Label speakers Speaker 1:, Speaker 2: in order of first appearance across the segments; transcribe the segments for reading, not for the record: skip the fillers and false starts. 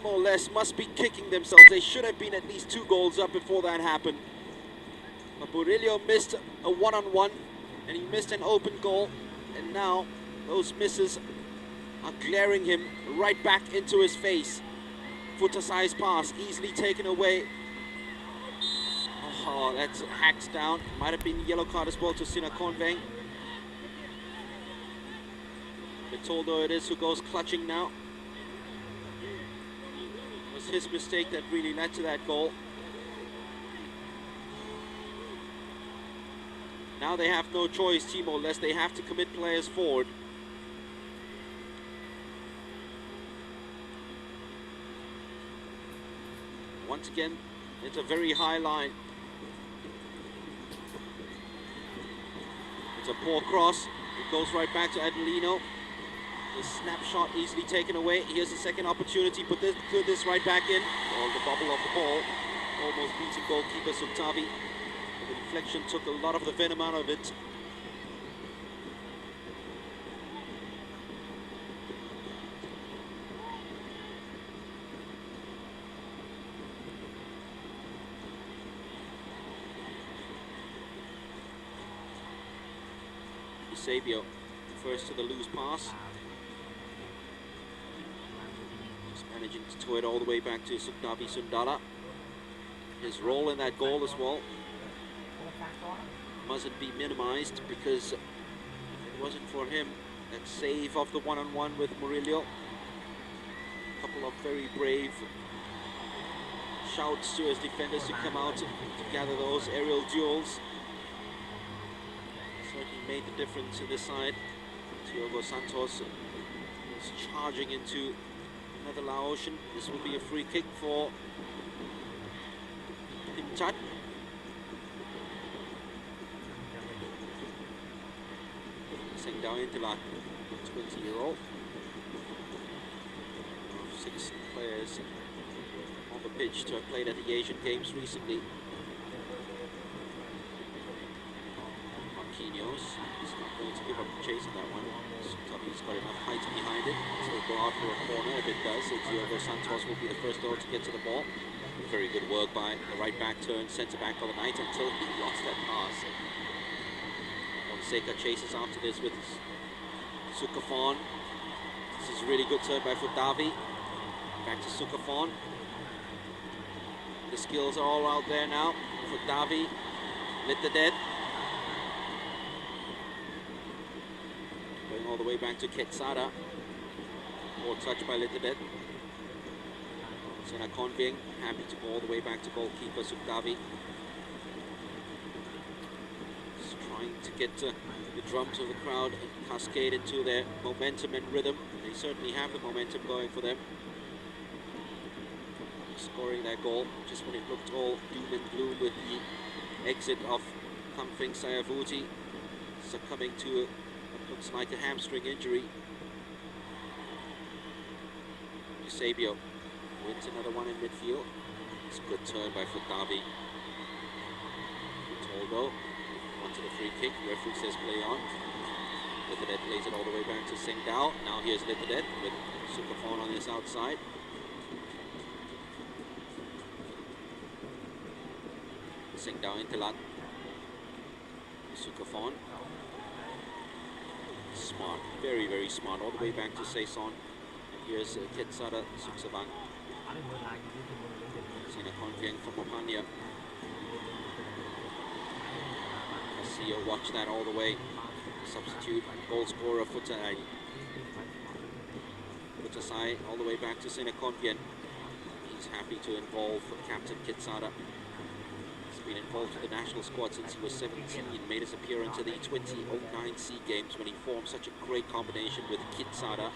Speaker 1: Timor-Leste must be kicking themselves. They should have been at least 2 goals up before that happened. But Murillo missed a one-on-one, and he missed an open goal. And now those misses are glaring him right back into his face. Foot-size pass, easily taken away. Oh, that's hacked down. Might have been yellow card as well to Sina Konveng. Betoldo it is who goes clutching now. It was his mistake that really led to that goal. Now they have no choice, Timor-Leste. They have to commit players forward. Once again, it's a very high line. It's a poor cross. It goes right back to Adelino. The snapshot easily taken away. Here's the second opportunity. Put this right back in. Oh, the bubble of the ball. Almost beating goalkeeper Suktavi. The deflection took a lot of the venom out of it. Eusebio, first to the loose pass. Just managing to tow it all the way back to Suktavi Sundala. His role in that goal as well mustn't be minimized, because if it wasn't for him, that save of the one-on-one with Murillo. A couple of very brave shouts to his defenders to come out to gather those aerial duels. Certainly made the difference in this side. Diogo Santos is charging into another Laotian. This will be a free kick for Pimchat. Seng Dao Intilak, 20-year-old. 6 players on the pitch to have played at the Asian Games recently. Marquinhos is not going to give up the chase on that one. Suktavi's got enough height behind it, so he'll go out for a corner. If it does, Diogo Santos will be the first goal to get to the ball. Very good work by the right back turn centre back for the night until he lost that pass. Fonseca chases after this with Sukafon. This is a really good turn by Futavi. Back to Sukafon. The skills are all out there now. Futavi lit the dead. Going all the way back to Ketsada. Or touch by Litedet. Sena Konving happy to go all the way back to goalkeeper Suktavi. Just trying to get the drums of the crowd cascade into their momentum and rhythm. They certainly have the momentum going for them. Scoring that goal just when it looked all doom and gloom with the exit of Kamfing Sayavuti succumbing to what looks like a hamstring injury. Eusebio wins another one in midfield. It's a good turn by Futavi. Toldo onto the free kick. Referee says play on. Litedet plays it all the way back to Seng Dao. Now here's Litedet with Sukafon on his outside. Seng Dao Intilat. Sukafon. Smart, very, very smart. All the way back to Saison. Here's Ketsada Suksavang. Sina Konveng from Opania. Casio watch that all the way. Substitute goal scorer Futai. Futasai all the way back to Sina Konveng. He's happy to involve Captain Ketsada. He's been involved with the national squad since he was 17. Made his appearance at the 2009 SEA Games when he formed such a great combination with Kitsada.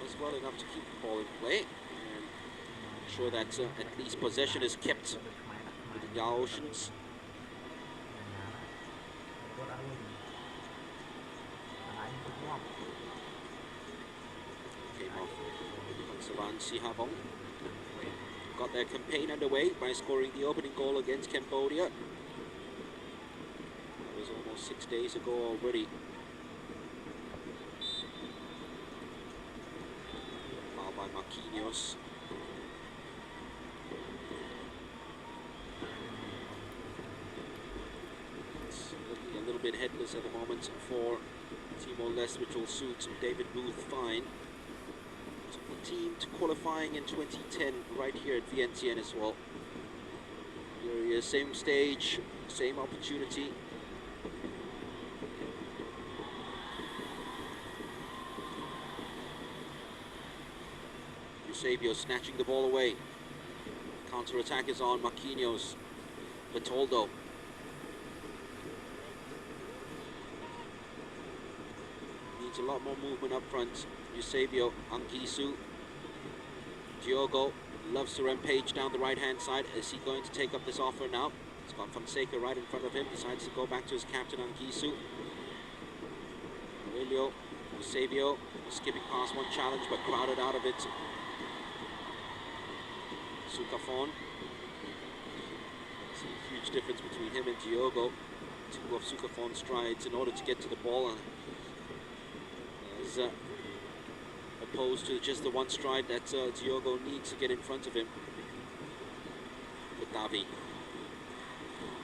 Speaker 1: Was well enough to keep the ball in play and ensure that at least possession is kept with the Laotians. Came off Savan Sihavong. Got their campaign underway by scoring the opening goal against Cambodia. It was 6 days ago already. Foul by Marquinhos. It's looking a little bit headless at the moment for Timor-Leste, which will suit David Booth fine. Took the team to qualifying in 2010 right here at Vientiane as well. Here he is, same stage, same opportunity. Eusebio snatching the ball away. Counter-attack is on. Marquinhos. Bertoldo. Needs a lot more movement up front. Eusebio, Anguissu. Diogo loves to rampage down the right-hand side. Is he going to take up this offer now? He's got Fonseca right in front of him. Decides to go back to his captain, Anguissu. Aurelio, Eusebio, skipping past one challenge, but crowded out of it. Sukafon. It's a huge difference between him and Diogo. Two of Sukafon's strides in order to get to the ball. As opposed to just the one stride that Diogo needs to get in front of him. With Davi.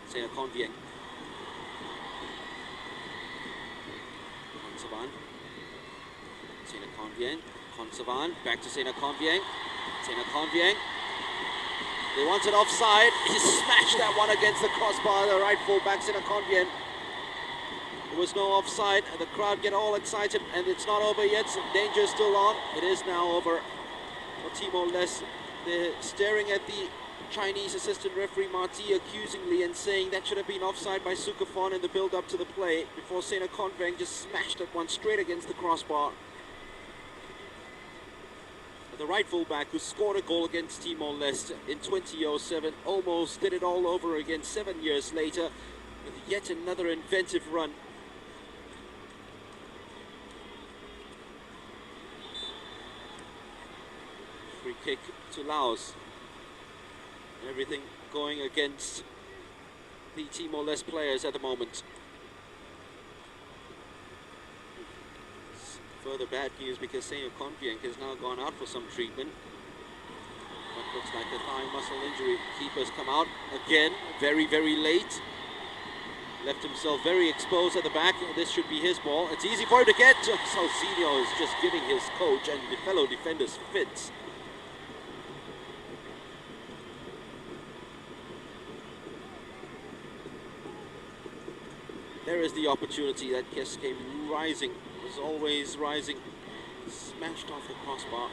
Speaker 1: Sena Convieng. Consavan. Sena Convieng. Consavan. Back to Sena Convieng. Sena Convieng. They wanted offside. He smashed that one against the crossbar. The right full-back, Sena Convieng. There was no offside. The crowd get all excited, and it's not over yet. Danger is still on. It is now over for Timor-Leste. They're staring at the Chinese assistant referee Marti accusingly and saying that should have been offside by Sukafon in the build-up to the play before Sena Convieng just smashed that one straight against the crossbar. The right fullback who scored a goal against Timor-Leste in 2007 almost did it all over again 7 years later with yet another inventive run. Free kick to Laos. Everything going against the Timor-Leste players at the moment. Further bad news because Sena Convieng has now gone out for some treatment. What looks like a thigh muscle injury. Keeper's come out again, very, very late. Left himself very exposed at the back. This should be his ball. It's easy for him to get. Salsinho is just giving his coach and the fellow defenders fits. There is the opportunity that just came rising. Was always rising, smashed off the crossbar.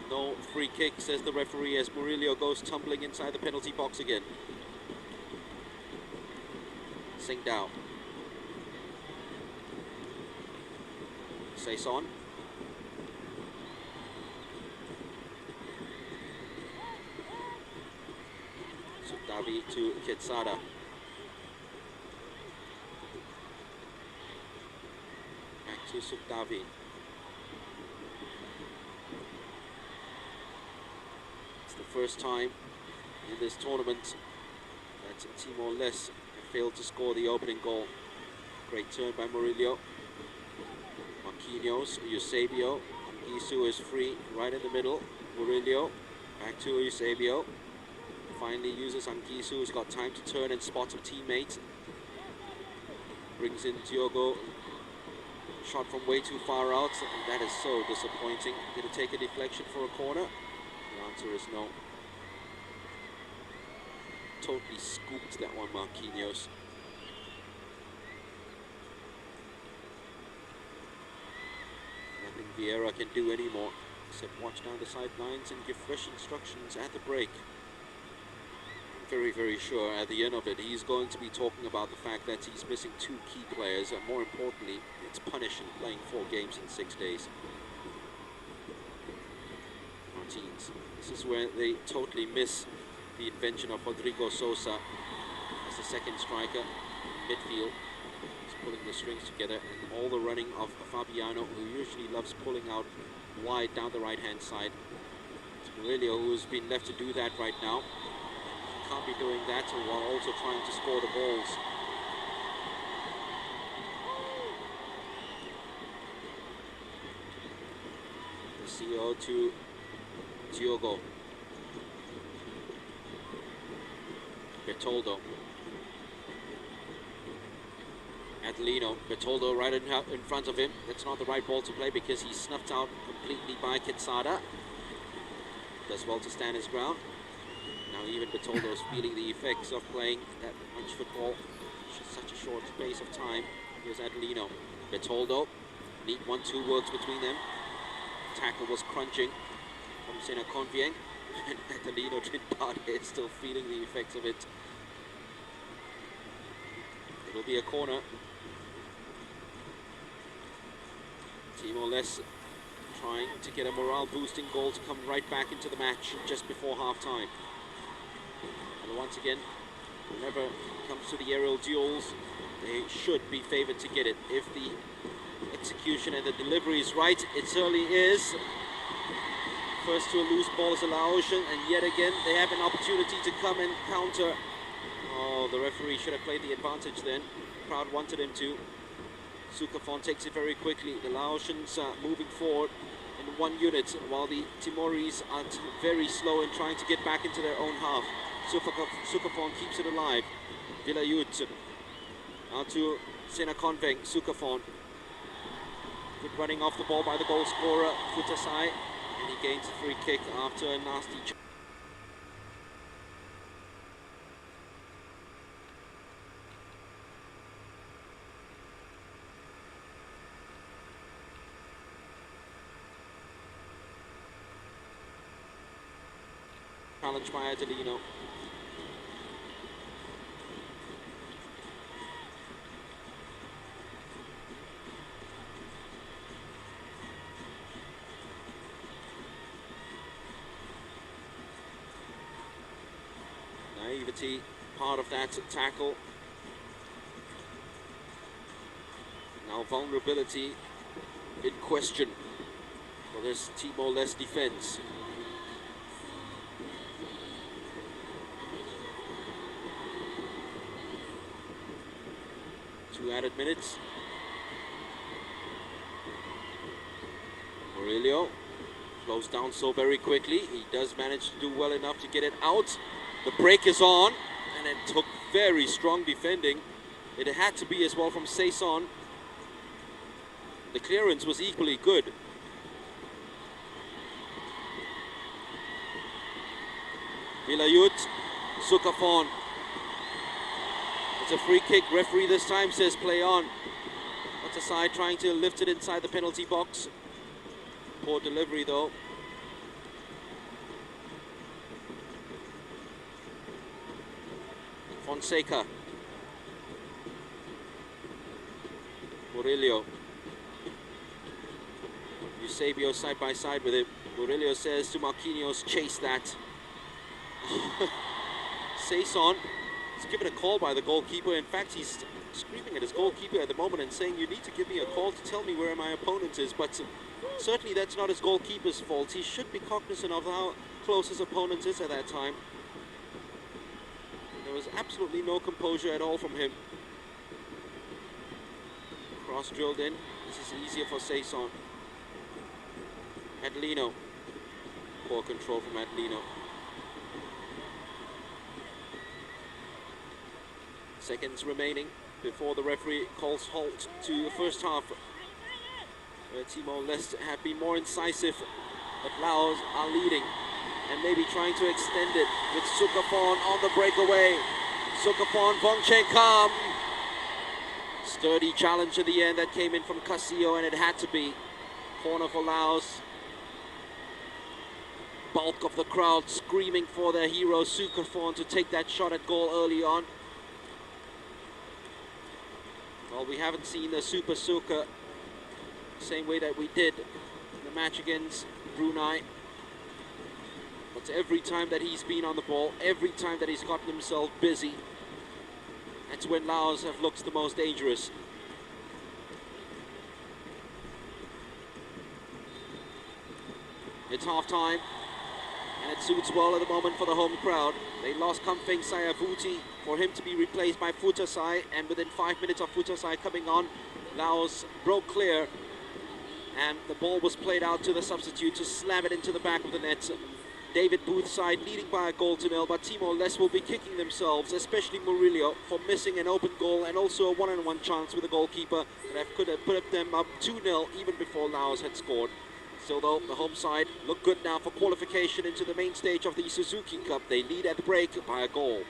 Speaker 1: No free kick, says the referee, as Murillo goes tumbling inside the penalty box again. Sing Dao. Saison. Davi to Quetzada. Back to Sukdavi. It's the first time in this tournament that Timor-Leste failed to score the opening goal. Great turn by Murillo. Marquinhos, Eusebio. Anguissu is free, right in the middle. Murillo, back to Eusebio. Finally uses Anguissu, who's got time to turn and spot a teammate. Brings in Diogo. Shot from way too far out, and that is so disappointing. Did it take a deflection for a corner? The answer is no. Totally scooped that one, Marquinhos. Nothing Vieira can do anymore, except watch down the sidelines and give fresh instructions at the break. Very, very sure at the end of it, he's going to be talking about the fact that he's missing two key players, and more importantly, it's punishing playing 4 games in 6 days. Martins. This is where they totally miss the invention of Rodrigo Sosa as the second striker in midfield. He's pulling the strings together, and all the running of Fabiano, who usually loves pulling out wide down the right-hand side. It's Murillo who's been left to do that right now. can't be doing that while also trying to score the goals. The CO to Diogo. Bertoldo. Adelino. Bertoldo right in front of him. That's not the right ball to play because he's snuffed out completely by Quezada. Does well to stand his ground. Now even Bertoldo is feeling the effects of playing that much football in such a short space of time. Here's Adelino. Bertoldo. Neat 1-2 works between them. Tackle was crunching from Sena Convieng. And Adelino Trinidad is still feeling the effects of it. It'll be a corner. Timor-Leste trying to get a morale-boosting goal to come right back into the match just before half-time. And once again, whenever it comes to the aerial duels, they should be favoured to get it. If the execution and the delivery is right, it certainly is. First to a loose ball is a Laotian, and yet again they have an opportunity to come and counter. Oh, the referee should have played the advantage then. The crowd wanted him to. Sukafon takes it very quickly. The Laotians are moving forward in one unit, while the Timorese are very slow in trying to get back into their own half. Sukafon keeps it alive. Vilayut. Now to Sena Convieng. Sukafon. Good running off the ball by the goal scorer, Futasai. And he gains a free kick after a nasty challenge by Adelino. Naivety, part of that tackle. Now vulnerability in question for this Timor-Leste defense. 2 added minutes. Aurelio slows down so very quickly. He does manage to do well enough to get it out. The break is on, and it took very strong defending. It had to be as well from Saison. The clearance was equally good. Vilayut, Sukafon. It's a free kick. Referee this time says play on. That's a side trying to lift it inside the penalty box. Poor delivery though. Fonseca. Murillo. Eusebio side by side with him. Murillo says to Marquinhos, chase that. Saison is given a call by the goalkeeper. In fact, he's screaming at his goalkeeper at the moment and saying, you need to give me a call to tell me where my opponent is. But certainly that's not his goalkeeper's fault. He should be cognizant of how close his opponent is at that time. There was absolutely no composure at all from him. Cross drilled in. This is easier for Saison. Adelino. Poor control from Adelino. Seconds remaining before the referee calls halt to the first half, where Timor-Leste have been more incisive, but Laos are leading and maybe trying to extend it with Sukafon on the breakaway. Sukafon, Vongchen Kam. Sturdy challenge at the end that came in from Castillo, and it had to be. Corner for Laos. Bulk of the crowd screaming for their hero Sukafon to take that shot at goal early on. Well, we haven't seen the Super Suka same way that we did in the match against Brunei. But every time that he's been on the ball, every time that he's gotten himself busy, that's when Laos have looked the most dangerous. It's half time, And it suits well at the moment for the home crowd. They lost Kamfeng Sayavuti for him to be replaced by Futasai, and within 5 minutes of Futasai coming on, Laos broke clear, and the ball was played out to the substitute to slam it into the back of the net. David Booth's side leading by a goal to nil, but Timor-Leste will be kicking themselves, especially Murillo, for missing an open goal and also a one-on-one chance with the goalkeeper that could have put them up 2-0 even before Laos had scored. Still though, the home side look good now for qualification into the main stage of the Suzuki Cup. They lead at the break by a goal.